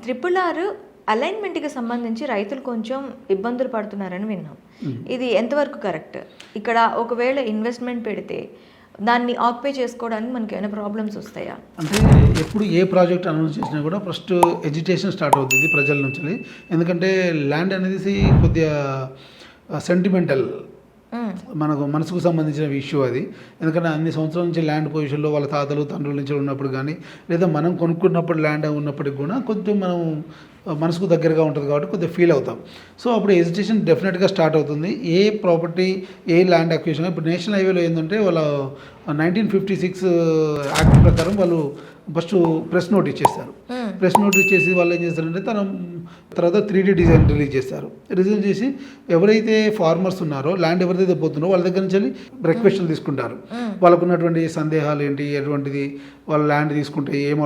RRR అలైన్మెంట్కి సంబంధించి రైతులు కొంచెం ఇబ్బందులు పడుతున్నారని విన్నాం. ఇది ఎంతవరకు కరెక్ట్? ఇక్కడ ఒకవేళ ఇన్వెస్ట్మెంట్ పెడితే దాన్ని ఆక్యుపై చేసుకోవడానికి మనకి ఏమైనా ప్రాబ్లమ్స్ వస్తాయా? అంటే ఎప్పుడు ఏ ప్రాజెక్ట్ అనౌన్స్ చేసినా కూడా ఫస్ట్ ఎడ్యుకేషన్ స్టార్ట్ అవుతుంది ప్రజల నుంచి. ఎందుకంటే ల్యాండ్ అనేది కొద్దిగా సెంటిమెంటల్, మనకు మనసుకు సంబంధించిన ఇష్యూ అది. ఎందుకంటే అన్ని సంవత్సరాల నుంచి ల్యాండ్ పొజిషన్లో వాళ్ళ తాతలు తండ్రుల నుంచి ఉన్నప్పుడు కానీ, లేదా మనం కొనుక్కున్నప్పుడు ల్యాండ్ ఉన్నప్పటికి కూడా కొంచెం మనం మనసుకు దగ్గరగా ఉంటుంది కాబట్టి కొద్దిగా ఫీల్ అవుతాం. సో అప్పుడు ఎజిటేషన్ డెఫినెట్గా స్టార్ట్ అవుతుంది. ఏ ప్రాపర్టీ, ఏ ల్యాండ్ అక్విజిషన్. ఇప్పుడు నేషనల్ హైవేలో ఏంటంటే వాళ్ళ 1956 యాక్ట్ ప్రకారం వాళ్ళు ఫస్ట్ ప్రెస్ నోట్ ఇచ్చేస్తారు. ప్రెస్ నోట్ ఇచ్చేసి వాళ్ళు ఏం చేస్తారంటే తర్వాత 3D డిజైన్ రిలీజ్ చేస్తారు. రిలీజ్ చేసి ఎవరైతే ఫార్మర్స్ ఉన్నారో, ల్యాండ్ ఎవరైతే పోతున్నారో వాళ్ళ దగ్గర నుంచి రిక్వెస్ట్లు తీసుకుంటారు. వాళ్ళకు ఉన్నటువంటి సందేహాలు ఏంటి, ఎటువంటిది, వాళ్ళ ల్యాండ్ తీసుకుంటే ఏం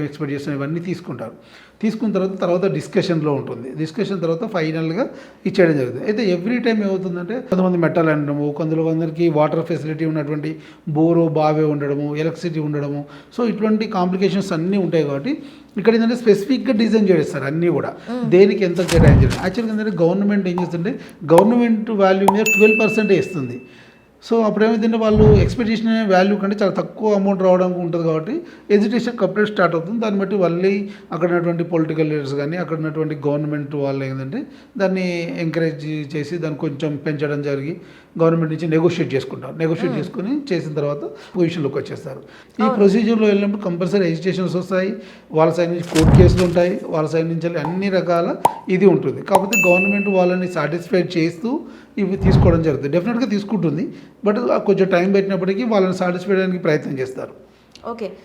ఎక్స్పెక్ట్ చేస్తున్నారు, ఇవన్నీ తీసుకుంటారు. తీసుకున్న తర్వాత డిస్కషన్లో ఉంటుంది. డిస్కషన్ తర్వాత ఫైనల్గా ఇచ్చేయడం జరుగుతుంది. అయితే ఎవ్రీ టైం ఏమవుతుందంటే కొంతమంది మెటల్ అనడము, కొందరికి వాటర్ ఫెసిలిటీ ఉన్నటువంటి బోరు బావే ఉండడము, ఎలక్ట్రిసిటీ ఉండడము. సో ఇటువంటి కాంప్లికేషన్స్ అన్నీ ఉంటాయి కాబట్టి ఇక్కడ ఏంటంటే స్పెసిఫిక్గా డిజైన్ చేస్తారు అన్నీ కూడా, దేనికి ఎంత కేటాయించడం. యాక్చువల్గా ఏంటంటే గవర్నమెంట్ ఏం చేస్తుంటే గవర్నమెంట్ వాల్యూ మీద 12% ఇస్తుంది. సో అప్పుడు ఏమైందంటే వాళ్ళు ఎక్స్పెక్ట్ చేసిన వాల్యూ కంటే చాలా తక్కువ అమౌంట్ రావడానికి ఉంటుంది కాబట్టి ఎజిటేషన్ కప్లెట్ స్టార్ట్ అవుతుంది. దాన్ని బట్టి మళ్ళీ అక్కడ ఉన్నటువంటి పొలిటికల్ లీడర్స్ కానీ, అక్కడ ఉన్నటువంటి గవర్నమెంట్ వాళ్ళు ఏంటంటే దాన్ని ఎంకరేజ్ చేసి దాన్ని కొంచెం పెంచడం జరిగి గవర్నమెంట్ నుంచి నెగోషియేట్ చేసుకుంటారు. నెగోషియేట్ చేసుకుని చేసిన తర్వాత పొజిషన్లోకి వచ్చేస్తారు. ఈ ప్రొసీజర్లో వెళ్ళినప్పుడు కంపల్సరీ ఎజిటేషన్స్ వస్తాయి, వాళ్ళ సైడ్ నుంచి కోర్టు కేసులు ఉంటాయి, వాళ్ళ సైడ్ నుంచి అన్ని రకాల ఇది ఉంటుంది. కాకపోతే గవర్నమెంట్ వాళ్ళని సాటిస్ఫైడ్ చేస్తూ ఇవి తీసుకోవడం జరుగుతుంది. డెఫినెట్గా తీసుకుంటుంది, బట్ కొంచెం టైం పెట్టినప్పటికీ వాళ్ళని సాటిస్ఫై చేయడానికి ప్రయత్నం చేస్తారు. ఓకే.